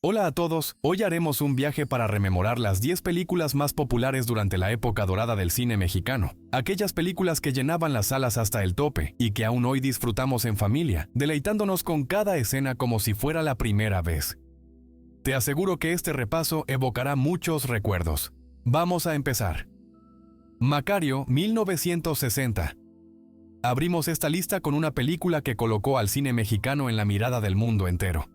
Hola a todos, hoy haremos un viaje para rememorar las 10 películas más populares durante la época dorada del cine mexicano. Aquellas películas que llenaban las salas hasta el tope y que aún hoy disfrutamos en familia, deleitándonos con cada escena como si fuera la primera vez. Te aseguro que este repaso evocará muchos recuerdos. Vamos a empezar. Macario, 1960. Abrimos esta lista con una película que colocó al cine mexicano en la mirada del mundo entero.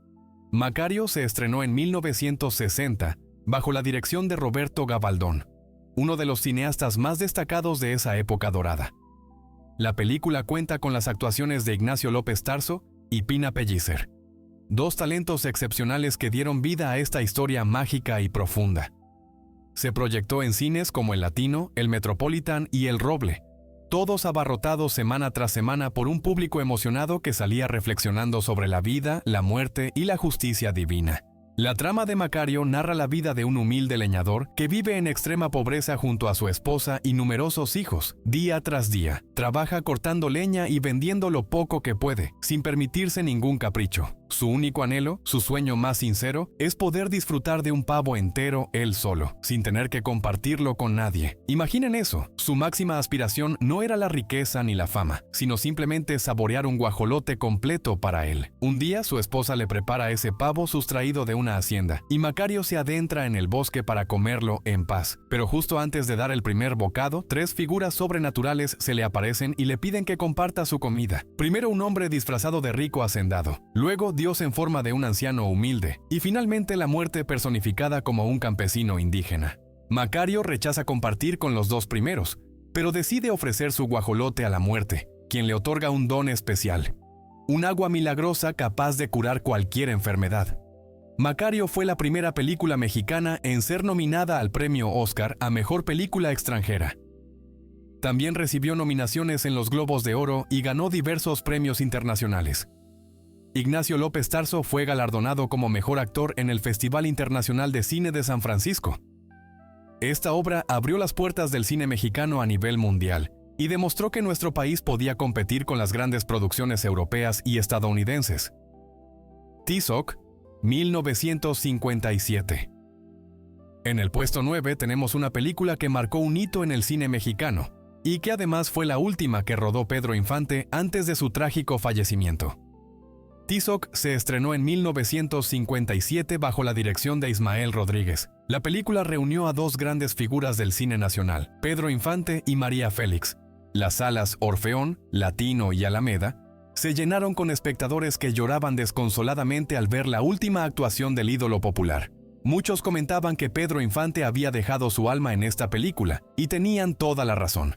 Macario se estrenó en 1960 bajo la dirección de Roberto Gavaldón, uno de los cineastas más destacados de esa época dorada. La película cuenta con las actuaciones de Ignacio López Tarso y Pina Pellicer, dos talentos excepcionales que dieron vida a esta historia mágica y profunda. Se proyectó en cines como el Latino, el Metropolitan y el Roble, todos abarrotados semana tras semana por un público emocionado que salía reflexionando sobre la vida, la muerte y la justicia divina. La trama de Macario narra la vida de un humilde leñador que vive en extrema pobreza junto a su esposa y numerosos hijos. Día tras día, trabaja cortando leña y vendiendo lo poco que puede, sin permitirse ningún capricho. Su único anhelo, su sueño más sincero, es poder disfrutar de un pavo entero él solo, sin tener que compartirlo con nadie. Imaginen eso, su máxima aspiración no era la riqueza ni la fama, sino simplemente saborear un guajolote completo para él. Un día su esposa le prepara ese pavo sustraído de una hacienda, y Macario se adentra en el bosque para comerlo en paz. Pero justo antes de dar el primer bocado, tres figuras sobrenaturales se le aparecen y le piden que comparta su comida. Primero un hombre disfrazado de rico hacendado, luego Dios en forma de un anciano humilde, y finalmente la muerte personificada como un campesino indígena. Macario rechaza compartir con los dos primeros, pero decide ofrecer su guajolote a la muerte, quien le otorga un don especial, un agua milagrosa capaz de curar cualquier enfermedad. Macario fue la primera película mexicana en ser nominada al premio Oscar a Mejor Película Extranjera. También recibió nominaciones en los Globos de Oro y ganó diversos premios internacionales. Ignacio López Tarso fue galardonado como mejor actor en el Festival Internacional de Cine de San Francisco. Esta obra abrió las puertas del cine mexicano a nivel mundial y demostró que nuestro país podía competir con las grandes producciones europeas y estadounidenses. Tizoc, 1957. En el puesto 9 tenemos una película que marcó un hito en el cine mexicano y que además fue la última que rodó Pedro Infante antes de su trágico fallecimiento. Tizoc se estrenó en 1957 bajo la dirección de Ismael Rodríguez. La película reunió a dos grandes figuras del cine nacional, Pedro Infante y María Félix. Las salas Orfeón, Latino y Alameda se llenaron con espectadores que lloraban desconsoladamente al ver la última actuación del ídolo popular. Muchos comentaban que Pedro Infante había dejado su alma en esta película, y tenían toda la razón.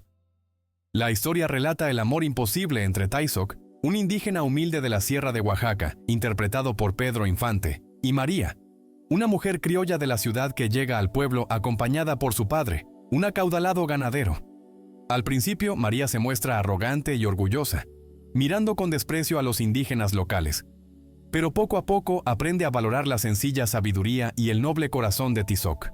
La historia relata el amor imposible entre Tizoc, un indígena humilde de la Sierra de Oaxaca, interpretado por Pedro Infante, y María, una mujer criolla de la ciudad que llega al pueblo acompañada por su padre, un acaudalado ganadero. Al principio, María se muestra arrogante y orgullosa, mirando con desprecio a los indígenas locales. Pero poco a poco aprende a valorar la sencilla sabiduría y el noble corazón de Tizoc.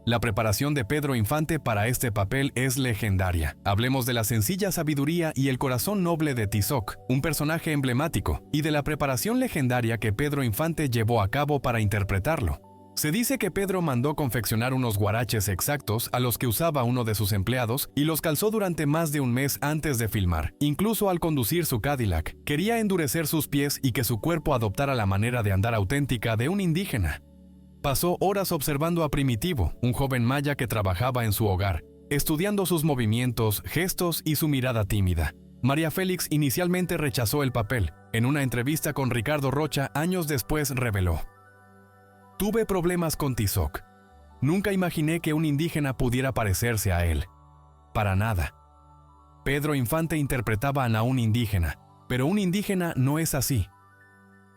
La preparación de Pedro Infante para este papel es legendaria. Hablemos de la sencilla sabiduría y el corazón noble de Tizoc, un personaje emblemático, y de la preparación legendaria que Pedro Infante llevó a cabo para interpretarlo. Se dice que Pedro mandó confeccionar unos guaraches exactos a los que usaba uno de sus empleados y los calzó durante más de un mes antes de filmar. Incluso al conducir su Cadillac, quería endurecer sus pies y que su cuerpo adoptara la manera de andar auténtica de un indígena. Pasó horas observando a Primitivo, un joven maya que trabajaba en su hogar, estudiando sus movimientos, gestos y su mirada tímida. María Félix inicialmente rechazó el papel. En una entrevista con Ricardo Rocha, años después reveló: "Tuve problemas con Tizoc. Nunca imaginé que un indígena pudiera parecerse a él. Para nada. Pedro Infante interpretaba a un indígena, pero un indígena no es así.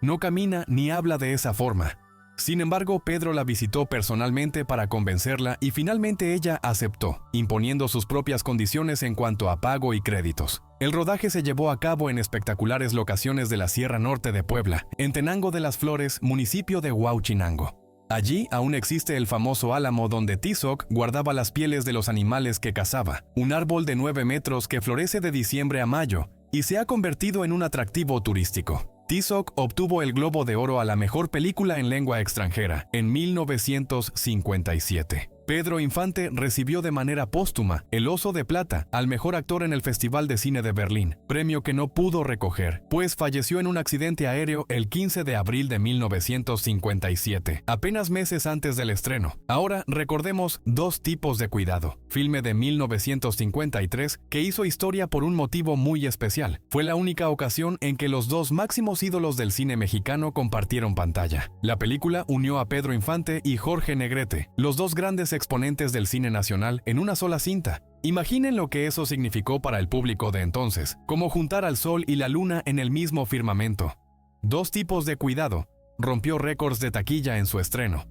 No camina ni habla de esa forma". Sin embargo, Pedro la visitó personalmente para convencerla y finalmente ella aceptó, imponiendo sus propias condiciones en cuanto a pago y créditos. El rodaje se llevó a cabo en espectaculares locaciones de la Sierra Norte de Puebla, en Tenango de las Flores, municipio de Huauchinango. Allí aún existe el famoso álamo donde Tizoc guardaba las pieles de los animales que cazaba, un árbol de 9 metros que florece de diciembre a mayo y se ha convertido en un atractivo turístico. Tizoc obtuvo el Globo de Oro a la mejor película en lengua extranjera en 1957. Pedro Infante recibió de manera póstuma el Oso de Plata al mejor actor en el Festival de Cine de Berlín, premio que no pudo recoger, pues falleció en un accidente aéreo el 15 de abril de 1957, apenas meses antes del estreno. Ahora recordemos Dos tipos de cuidado, filme de 1953 que hizo historia por un motivo muy especial. Fue la única ocasión en que los dos máximos ídolos del cine mexicano compartieron pantalla. La película unió a Pedro Infante y Jorge Negrete, los dos grandes exponentes del cine nacional, en una sola cinta. Imaginen lo que eso significó para el público de entonces, como juntar al sol y la luna en el mismo firmamento. Dos tipos de cuidado rompió récords de taquilla en su estreno.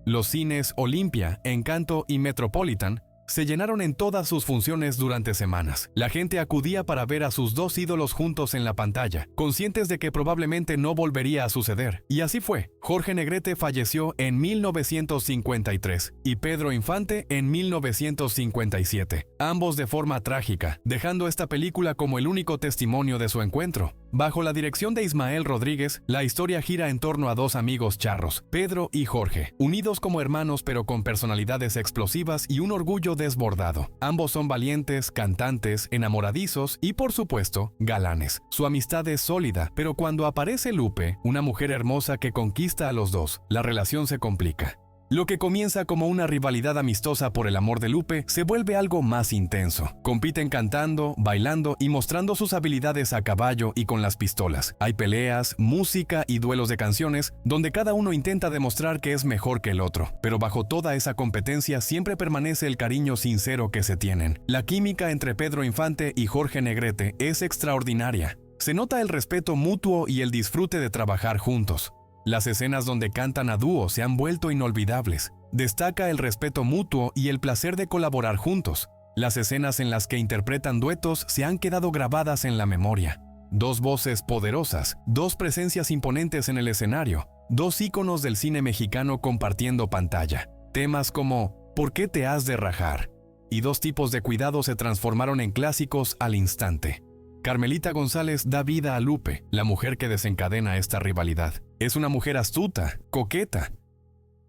Los cines Olimpia, Encanto y Metropolitan se llenaron en todas sus funciones durante semanas. La gente acudía para ver a sus dos ídolos juntos en la pantalla, conscientes de que probablemente no volvería a suceder. Y así fue. Jorge Negrete falleció en 1953 y Pedro Infante en 1957, ambos de forma trágica, dejando esta película como el único testimonio de su encuentro. Bajo la dirección de Ismael Rodríguez, la historia gira en torno a dos amigos charros, Pedro y Jorge, unidos como hermanos pero con personalidades explosivas y un orgullo desbordado. Ambos son valientes, cantantes, enamoradizos y, por supuesto, galanes. Su amistad es sólida, pero cuando aparece Lupe, una mujer hermosa que conquista a los dos, la relación se complica. Lo que comienza como una rivalidad amistosa por el amor de Lupe se vuelve algo más intenso. Compiten cantando, bailando y mostrando sus habilidades a caballo y con las pistolas. Hay peleas, música y duelos de canciones donde cada uno intenta demostrar que es mejor que el otro. Pero bajo toda esa competencia siempre permanece el cariño sincero que se tienen. La química entre Pedro Infante y Jorge Negrete es extraordinaria. Se nota el respeto mutuo y el disfrute de trabajar juntos. Las escenas donde cantan a dúo se han vuelto inolvidables. Destaca el respeto mutuo y el placer de colaborar juntos. Las escenas en las que interpretan duetos se han quedado grabadas en la memoria. Dos voces poderosas, dos presencias imponentes en el escenario, dos íconos del cine mexicano compartiendo pantalla. Temas como ¿Por qué te has de rajar? Y Dos tipos de cuidado se transformaron en clásicos al instante. Carmelita González da vida a Lupe, la mujer que desencadena esta rivalidad. Es una mujer astuta, coqueta,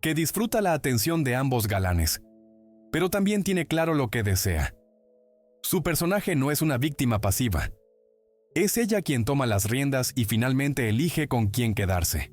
que disfruta la atención de ambos galanes, pero también tiene claro lo que desea. Su personaje no es una víctima pasiva. Es ella quien toma las riendas y finalmente elige con quién quedarse.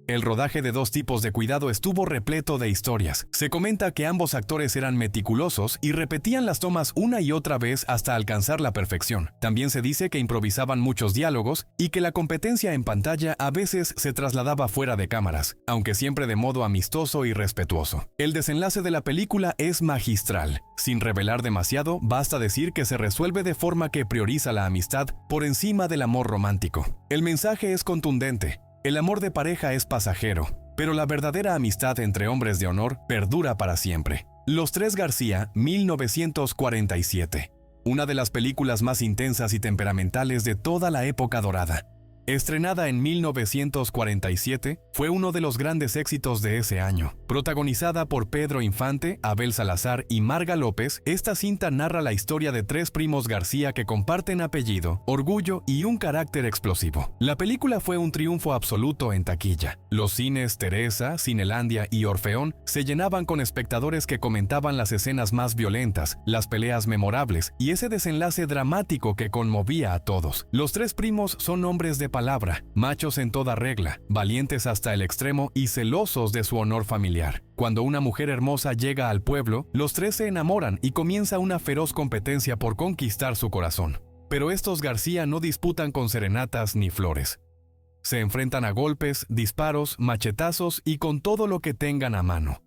El rodaje de Dos tipos de cuidado estuvo repleto de historias. Se comenta que ambos actores eran meticulosos y repetían las tomas una y otra vez hasta alcanzar la perfección. También se dice que improvisaban muchos diálogos y que la competencia en pantalla a veces se trasladaba fuera de cámaras, aunque siempre de modo amistoso y respetuoso. El desenlace de la película es magistral. Sin revelar demasiado, basta decir que se resuelve de forma que prioriza la amistad por encima del amor romántico. El mensaje es contundente. El amor de pareja es pasajero, pero la verdadera amistad entre hombres de honor perdura para siempre. Los Tres García, 1947. Una de las películas más intensas y temperamentales de toda la época dorada. Estrenada en 1947, fue uno de los grandes éxitos de ese año. Protagonizada por Pedro Infante, Abel Salazar y Marga López, esta cinta narra la historia de tres primos García que comparten apellido, orgullo y un carácter explosivo. La película fue un triunfo absoluto en taquilla. Los cines Teresa, Cinelandia y Orfeón se llenaban con espectadores que comentaban las escenas más violentas, las peleas memorables y ese desenlace dramático que conmovía a todos. Los tres primos son hombres de palabra, machos en toda regla, valientes hasta el extremo y celosos de su honor familiar. Cuando una mujer hermosa llega al pueblo, los tres se enamoran y comienza una feroz competencia por conquistar su corazón. Pero estos García no disputan con serenatas ni flores. Se enfrentan a golpes, disparos, machetazos y con todo lo que tengan a mano.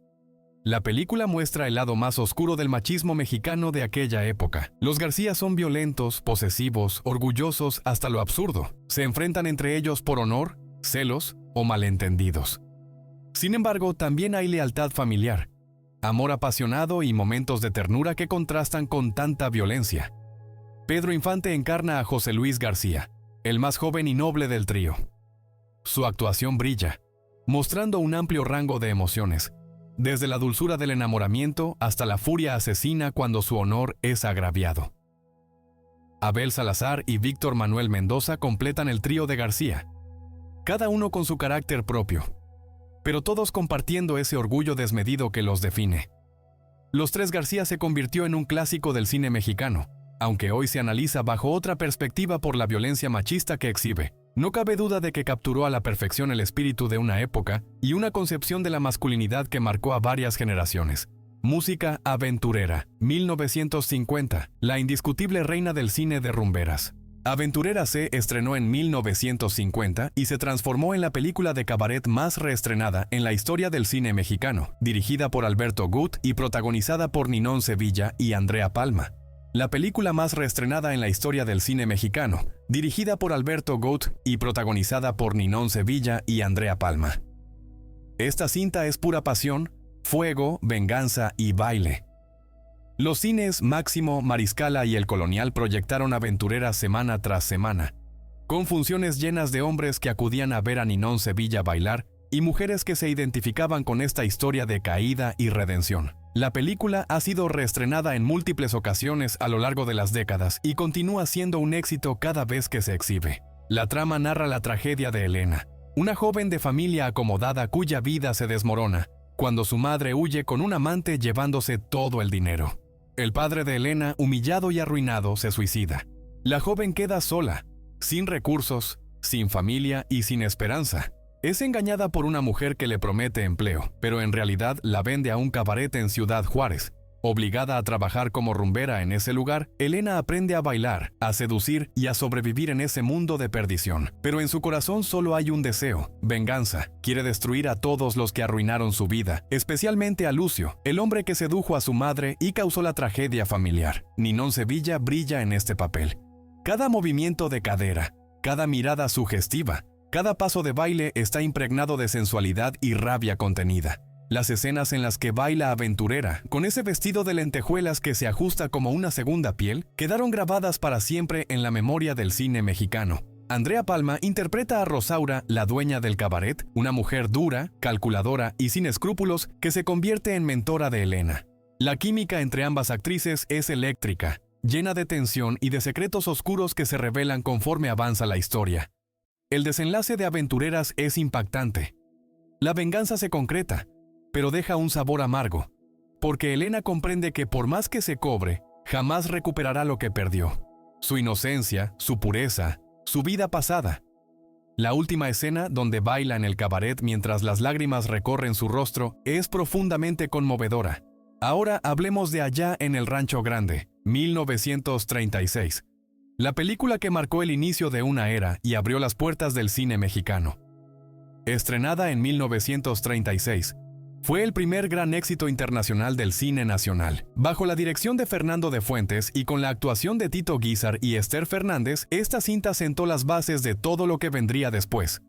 La película muestra el lado más oscuro del machismo mexicano de aquella época. Los García son violentos, posesivos, orgullosos hasta lo absurdo. Se enfrentan entre ellos por honor, celos o malentendidos. Sin embargo, también hay lealtad familiar, amor apasionado y momentos de ternura que contrastan con tanta violencia. Pedro Infante encarna a José Luis García, el más joven y noble del trío. Su actuación brilla, mostrando un amplio rango de emociones, desde la dulzura del enamoramiento hasta la furia asesina cuando su honor es agraviado. Abel Salazar y Víctor Manuel Mendoza completan el trío de García, cada uno con su carácter propio, pero todos compartiendo ese orgullo desmedido que los define. Los Tres García se convirtió en un clásico del cine mexicano, aunque hoy se analiza bajo otra perspectiva por la violencia machista que exhibe. No cabe duda de que capturó a la perfección el espíritu de una época y una concepción de la masculinidad que marcó a varias generaciones. Música aventurera, 1950, la indiscutible reina del cine de rumberas. Aventurera se estrenó en 1950 y se transformó en la película de cabaret más reestrenada en la historia del cine mexicano, dirigida por Alberto Gut y protagonizada por Ninón Sevilla y Andrea Palma. La película más reestrenada en la historia del cine mexicano, dirigida por Alberto Gut y protagonizada por Ninón Sevilla y Andrea Palma. Esta cinta es pura pasión, fuego, venganza y baile. Los cines Máximo, Mariscala y El Colonial proyectaron Aventurera semana tras semana, con funciones llenas de hombres que acudían a ver a Ninón Sevilla bailar y mujeres que se identificaban con esta historia de caída y redención. La película ha sido reestrenada en múltiples ocasiones a lo largo de las décadas y continúa siendo un éxito cada vez que se exhibe. La trama narra la tragedia de Elena, una joven de familia acomodada cuya vida se desmorona cuando su madre huye con un amante llevándose todo el dinero. El padre de Elena, humillado y arruinado, se suicida. La joven queda sola, sin recursos, sin familia y sin esperanza. Es engañada por una mujer que le promete empleo, pero en realidad la vende a un cabaret en Ciudad Juárez. Obligada a trabajar como rumbera en ese lugar, Elena aprende a bailar, a seducir y a sobrevivir en ese mundo de perdición. Pero en su corazón solo hay un deseo: venganza. Quiere destruir a todos los que arruinaron su vida, especialmente a Lucio, el hombre que sedujo a su madre y causó la tragedia familiar. Ninón Sevilla brilla en este papel. Cada movimiento de cadera, cada mirada sugestiva, cada paso de baile está impregnado de sensualidad y rabia contenida. Las escenas en las que baila Aventurera, con ese vestido de lentejuelas que se ajusta como una segunda piel, quedaron grabadas para siempre en la memoria del cine mexicano. Andrea Palma interpreta a Rosaura, la dueña del cabaret, una mujer dura, calculadora y sin escrúpulos que se convierte en mentora de Elena. La química entre ambas actrices es eléctrica, llena de tensión y de secretos oscuros que se revelan conforme avanza la historia. El desenlace de Aventureras es impactante. La venganza se concreta, pero deja un sabor amargo, porque Elena comprende que por más que se cobre, jamás recuperará lo que perdió. Su inocencia, su pureza, su vida pasada. La última escena, donde baila en el cabaret mientras las lágrimas recorren su rostro, es profundamente conmovedora. Ahora hablemos de Allá en el Rancho Grande, 1936. La película que marcó el inicio de una era y abrió las puertas del cine mexicano. Estrenada en 1936, fue el primer gran éxito internacional del cine nacional. Bajo la dirección de Fernando de Fuentes y con la actuación de Tito Guízar y Esther Fernández, esta cinta sentó las bases de todo lo que vendría después.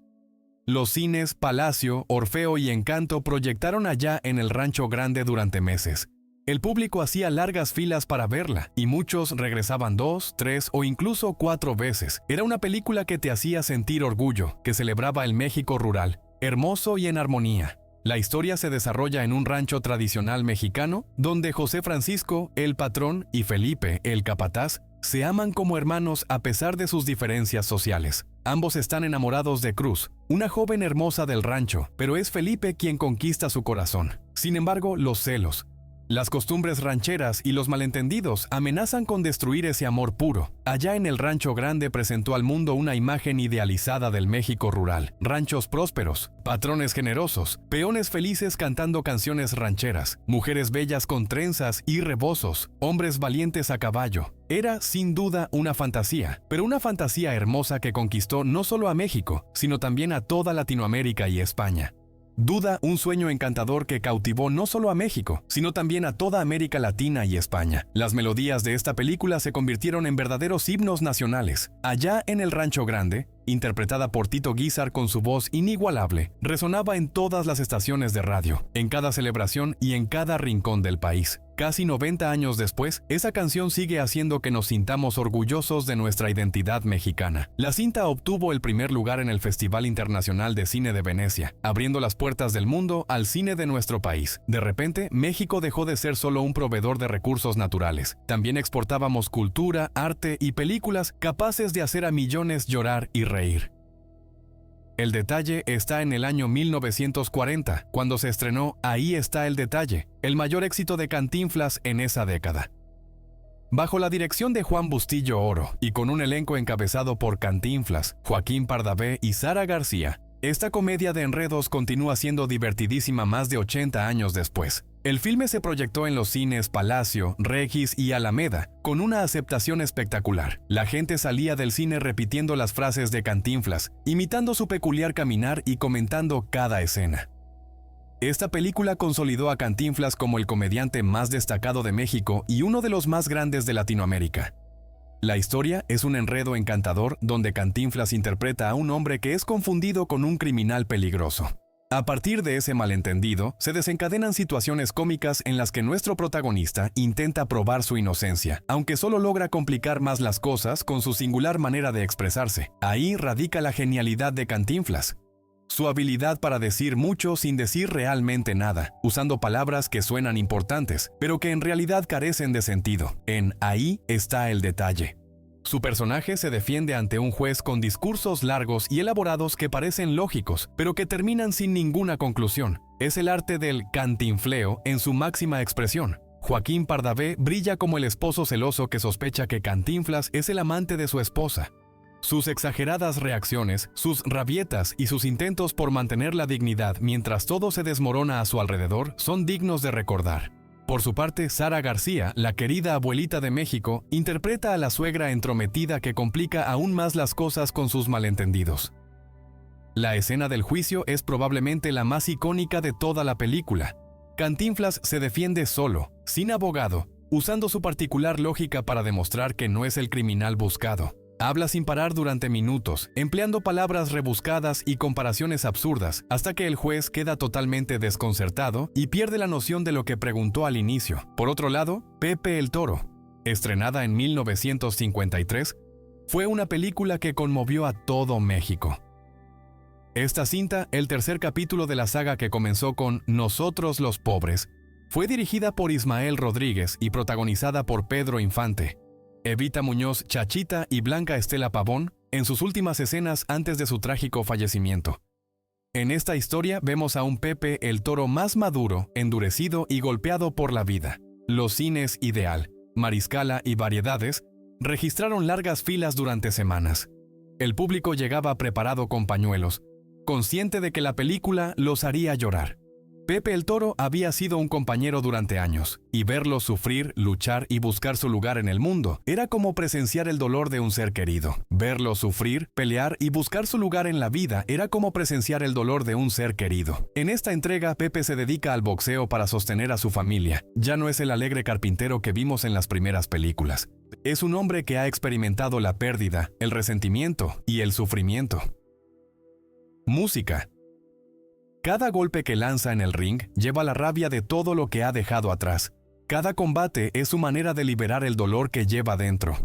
Los cines Palacio, Orfeo y Encanto proyectaron Allá en el Rancho Grande durante meses. El público hacía largas filas para verla, y muchos regresaban 2, 3 o incluso 4 veces. Era una película que te hacía sentir orgullo, que celebraba el México rural, hermoso y en armonía. La historia se desarrolla en un rancho tradicional mexicano, donde José Francisco, el patrón, y Felipe, el capataz, se aman como hermanos a pesar de sus diferencias sociales. Ambos están enamorados de Cruz, una joven hermosa del rancho, pero es Felipe quien conquista su corazón. Sin embargo, los celos, las costumbres rancheras y los malentendidos amenazan con destruir ese amor puro. Allá en el Rancho Grande presentó al mundo una imagen idealizada del México rural. Ranchos prósperos, patrones generosos, peones felices cantando canciones rancheras, mujeres bellas con trenzas y rebozos, hombres valientes a caballo. Era, sin duda, una fantasía, pero una fantasía hermosa que conquistó no solo a México, sino también a toda Latinoamérica y España. Duda, un sueño encantador que cautivó no solo a México, sino también a toda América Latina y España. Las melodías de esta película se convirtieron en verdaderos himnos nacionales. Allá en el Rancho Grande interpretada por Tito Guízar con su voz inigualable, resonaba en todas las estaciones de radio, en cada celebración y en cada rincón del país. Casi 90 años después, esa canción sigue haciendo que nos sintamos orgullosos de nuestra identidad mexicana. La cinta obtuvo el primer lugar en el Festival Internacional de Cine de Venecia, abriendo las puertas del mundo al cine de nuestro país. De repente, México dejó de ser solo un proveedor de recursos naturales. También exportábamos cultura, arte y películas capaces de hacer a millones llorar y reír. El detalle está en el año 1940, cuando se estrenó Ahí está el detalle, el mayor éxito de Cantinflas en esa década. Bajo la dirección de Juan Bustillo Oro y con un elenco encabezado por Cantinflas, Joaquín Pardavé y Sara García, esta comedia de enredos continúa siendo divertidísima más de 80 años después. El filme se proyectó en los cines Palacio, Regis y Alameda, con una aceptación espectacular. La gente salía del cine repitiendo las frases de Cantinflas, imitando su peculiar caminar y comentando cada escena. Esta película consolidó a Cantinflas como el comediante más destacado de México y uno de los más grandes de Latinoamérica. La historia es un enredo encantador donde Cantinflas interpreta a un hombre que es confundido con un criminal peligroso. A partir de ese malentendido, se desencadenan situaciones cómicas en las que nuestro protagonista intenta probar su inocencia, aunque solo logra complicar más las cosas con su singular manera de expresarse. Ahí radica la genialidad de Cantinflas. Su habilidad para decir mucho sin decir realmente nada, usando palabras que suenan importantes, pero que en realidad carecen de sentido. En Ahí está el detalle. Su personaje se defiende ante un juez con discursos largos y elaborados que parecen lógicos, pero que terminan sin ninguna conclusión. Es el arte del cantinfleo en su máxima expresión. Joaquín Pardavé brilla como el esposo celoso que sospecha que Cantinflas es el amante de su esposa. Sus exageradas reacciones, sus rabietas y sus intentos por mantener la dignidad mientras todo se desmorona a su alrededor son dignos de recordar. Por su parte, Sara García, la querida abuelita de México, interpreta a la suegra entrometida que complica aún más las cosas con sus malentendidos. La escena del juicio es probablemente la más icónica de toda la película. Cantinflas se defiende solo, sin abogado, usando su particular lógica para demostrar que no es el criminal buscado. Habla sin parar durante minutos, empleando palabras rebuscadas y comparaciones absurdas, hasta que el juez queda totalmente desconcertado y pierde la noción de lo que preguntó al inicio. Por otro lado, Pepe el Toro, estrenada en 1953, fue una película que conmovió a todo México. Esta cinta, el tercer capítulo de la saga que comenzó con Nosotros los Pobres, fue dirigida por Ismael Rodríguez y protagonizada por Pedro Infante, Evita Muñoz Chachita y Blanca Estela Pavón en sus últimas escenas antes de su trágico fallecimiento. En esta historia vemos a un Pepe el Toro más maduro, endurecido y golpeado por la vida. Los cines Ideal, Mariscala y Variedades registraron largas filas durante semanas. El público llegaba preparado con pañuelos, consciente de que la película los haría llorar. Pepe el Toro había sido un compañero durante años, y verlo sufrir, luchar y buscar su lugar en el mundo era como presenciar el dolor de un ser querido. Verlo sufrir, pelear y buscar su lugar en la vida era como presenciar el dolor de un ser querido. En esta entrega, Pepe se dedica al boxeo para sostener a su familia. Ya no es el alegre carpintero que vimos en las primeras películas. Es un hombre que ha experimentado la pérdida, el resentimiento y el sufrimiento. Música. Cada golpe que lanza en el ring lleva la rabia de todo lo que ha dejado atrás. Cada combate es su manera de liberar el dolor que lleva dentro.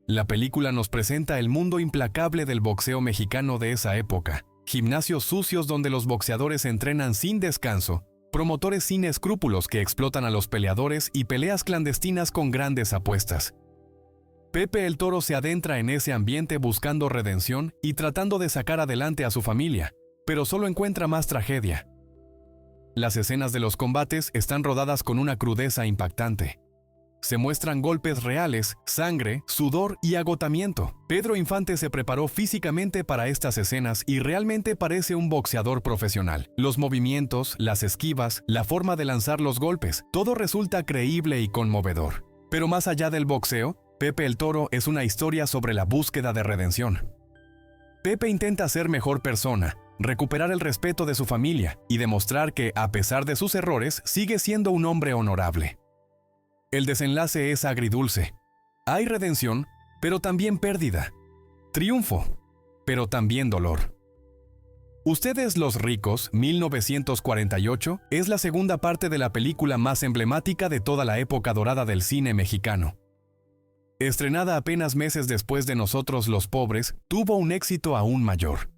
La película nos presenta el mundo implacable del boxeo mexicano de esa época. Gimnasios sucios donde los boxeadores entrenan sin descanso, promotores sin escrúpulos que explotan a los peleadores y peleas clandestinas con grandes apuestas. Pepe el Toro se adentra en ese ambiente buscando redención y tratando de sacar adelante a su familia, pero solo encuentra más tragedia. Las escenas de los combates están rodadas con una crudeza impactante. Se muestran golpes reales, sangre, sudor y agotamiento. Pedro Infante se preparó físicamente para estas escenas y realmente parece un boxeador profesional. Los movimientos, las esquivas, la forma de lanzar los golpes, todo resulta creíble y conmovedor. Pero más allá del boxeo, Pepe el Toro es una historia sobre la búsqueda de redención. Pepe intenta ser mejor persona, recuperar el respeto de su familia y demostrar que, a pesar de sus errores, sigue siendo un hombre honorable. El desenlace es agridulce. Hay redención, pero también pérdida. Triunfo. pero también dolor. Ustedes los ricos, 1948, es la segunda parte de la película más emblemática de toda la época dorada del cine mexicano. Estrenada apenas meses después de Nosotros los pobres, tuvo un éxito aún mayor.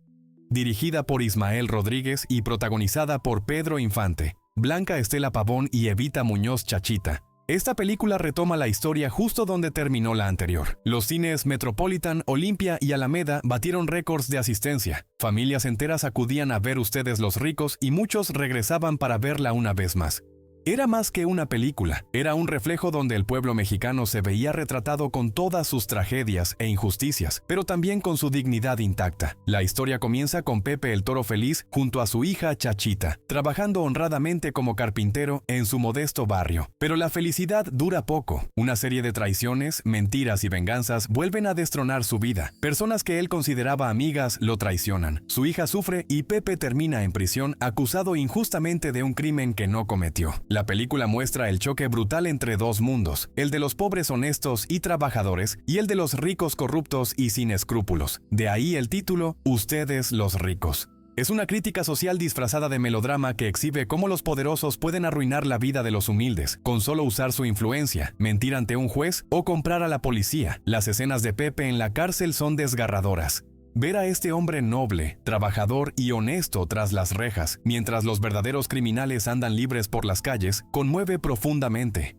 Dirigida por Ismael Rodríguez y protagonizada por Pedro Infante, Blanca Estela Pavón y Evita Muñoz Chachita. Esta película retoma la historia justo donde terminó la anterior. Los cines Metropolitan, Olimpia y Alameda batieron récords de asistencia. Familias enteras acudían a ver Ustedes los ricos y muchos regresaban para verla una vez más. Era más que una película, era un reflejo donde el pueblo mexicano se veía retratado con todas sus tragedias e injusticias, pero también con su dignidad intacta. La historia comienza con Pepe el Toro feliz junto a su hija Chachita, trabajando honradamente como carpintero en su modesto barrio. Pero la felicidad dura poco. Una serie de traiciones, mentiras y venganzas vuelven a destronar su vida. Personas que él consideraba amigas lo traicionan. Su hija sufre y Pepe termina en prisión acusado injustamente de un crimen que no cometió. La película muestra el choque brutal entre dos mundos, el de los pobres honestos y trabajadores y el de los ricos corruptos y sin escrúpulos. De ahí el título, Ustedes los ricos. Es una crítica social disfrazada de melodrama que exhibe cómo los poderosos pueden arruinar la vida de los humildes, con solo usar su influencia, mentir ante un juez o comprar a la policía. Las escenas de Pepe en la cárcel son desgarradoras. Ver a este hombre noble, trabajador y honesto tras las rejas, mientras los verdaderos criminales andan libres por las calles, conmueve profundamente.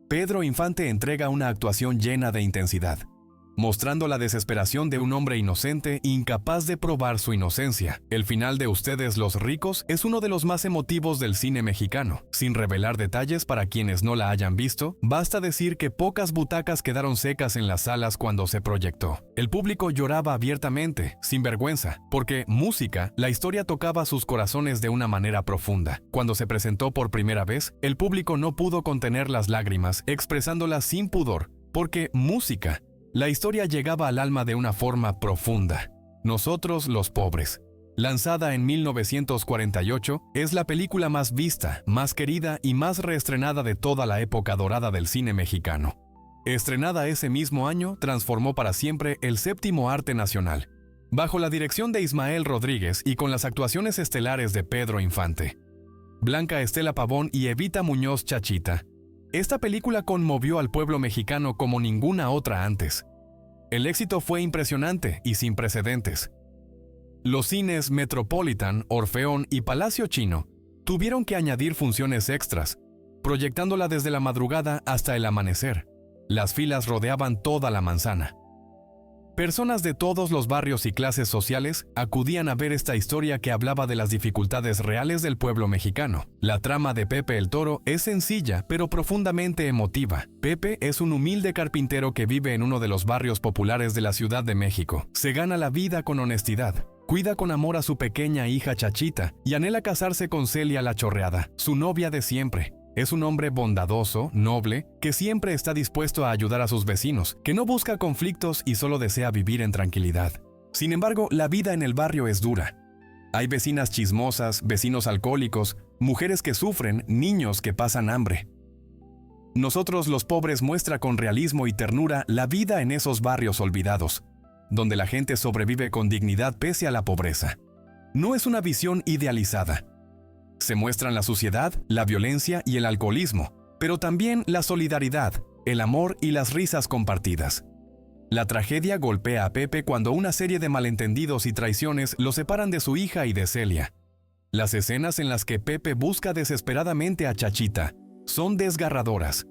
Pedro Infante entrega una actuación llena de intensidad, mostrando la desesperación de un hombre inocente incapaz de probar su inocencia. El final de Ustedes los ricos es uno de los más emotivos del cine mexicano. Sin revelar detalles para quienes no la hayan visto, basta decir que pocas butacas quedaron secas en las salas cuando se proyectó. El público lloraba abiertamente, sin vergüenza, porque música, la historia tocaba sus corazones de una manera profunda. Cuando se presentó por primera vez, el público no pudo contener las lágrimas, expresándolas sin pudor, porque música, la historia llegaba al alma de una forma profunda. Nosotros los pobres, lanzada en 1948, es la película más vista, más querida y más reestrenada de toda la época dorada del cine mexicano. Estrenada ese mismo año, transformó para siempre el séptimo arte nacional, bajo la dirección de Ismael Rodríguez y con las actuaciones estelares de Pedro Infante, Blanca Estela Pavón y Evita Muñoz Chachita. Esta película conmovió al pueblo mexicano como ninguna otra antes. El éxito fue impresionante y sin precedentes. Los cines Metropolitan, Orfeón y Palacio Chino tuvieron que añadir funciones extras, proyectándola desde la madrugada hasta el amanecer. Las filas rodeaban toda la manzana. Personas de todos los barrios y clases sociales acudían a ver esta historia que hablaba de las dificultades reales del pueblo mexicano. La trama de Pepe el Toro es sencilla, pero profundamente emotiva. Pepe es un humilde carpintero que vive en uno de los barrios populares de la Ciudad de México. Se gana la vida con honestidad. Cuida con amor a su pequeña hija Chachita y anhela casarse con Celia la Chorreada, su novia de siempre. Es un hombre bondadoso, noble, que siempre está dispuesto a ayudar a sus vecinos, que no busca conflictos y solo desea vivir en tranquilidad. Sin embargo, la vida en el barrio es dura. Hay vecinas chismosas, vecinos alcohólicos, mujeres que sufren, niños que pasan hambre. Nosotros los pobres muestra con realismo y ternura la vida en esos barrios olvidados, donde la gente sobrevive con dignidad pese a la pobreza. No es una visión idealizada. Se muestran la suciedad, la violencia y el alcoholismo, pero también la solidaridad, el amor y las risas compartidas. La tragedia golpea a Pepe cuando una serie de malentendidos y traiciones lo separan de su hija y de Celia. Las escenas en las que Pepe busca desesperadamente a Chachita son desgarradoras.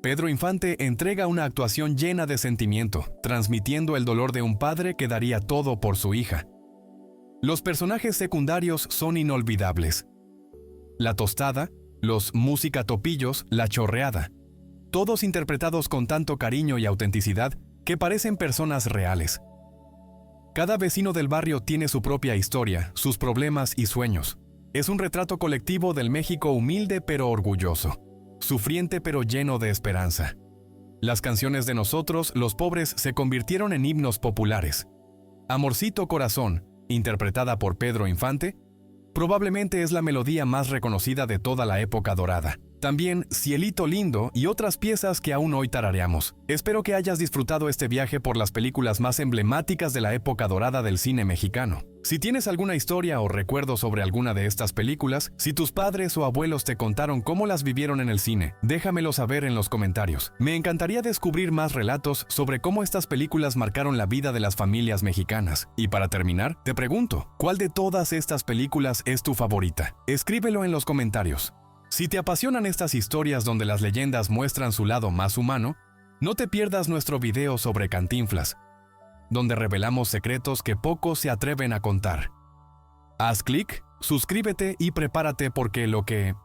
Pedro Infante entrega una actuación llena de sentimiento, transmitiendo el dolor de un padre que daría todo por su hija. Los personajes secundarios son inolvidables. La Tostada, los Musicatopillos, la Chorreada, todos interpretados con tanto cariño y autenticidad que parecen personas reales. Cada vecino del barrio tiene su propia historia, sus problemas y sueños. Es un retrato colectivo del México humilde pero orgulloso, sufriente pero lleno de esperanza. Las canciones de Nosotros, los pobres, se convirtieron en himnos populares. Amorcito Corazón, interpretada por Pedro Infante, probablemente es la melodía más reconocida de toda la época dorada. También Cielito Lindo y otras piezas que aún hoy tarareamos. Espero que hayas disfrutado este viaje por las películas más emblemáticas de la época dorada del cine mexicano. Si tienes alguna historia o recuerdo sobre alguna de estas películas, si tus padres o abuelos te contaron cómo las vivieron en el cine, déjamelo saber en los comentarios. Me encantaría descubrir más relatos sobre cómo estas películas marcaron la vida de las familias mexicanas. Y para terminar, te pregunto, ¿cuál de todas estas películas es tu favorita? Escríbelo en los comentarios. Si te apasionan estas historias donde las leyendas muestran su lado más humano, no te pierdas nuestro video sobre Cantinflas, donde revelamos secretos que pocos se atreven a contar. Haz clic, suscríbete y prepárate porque lo que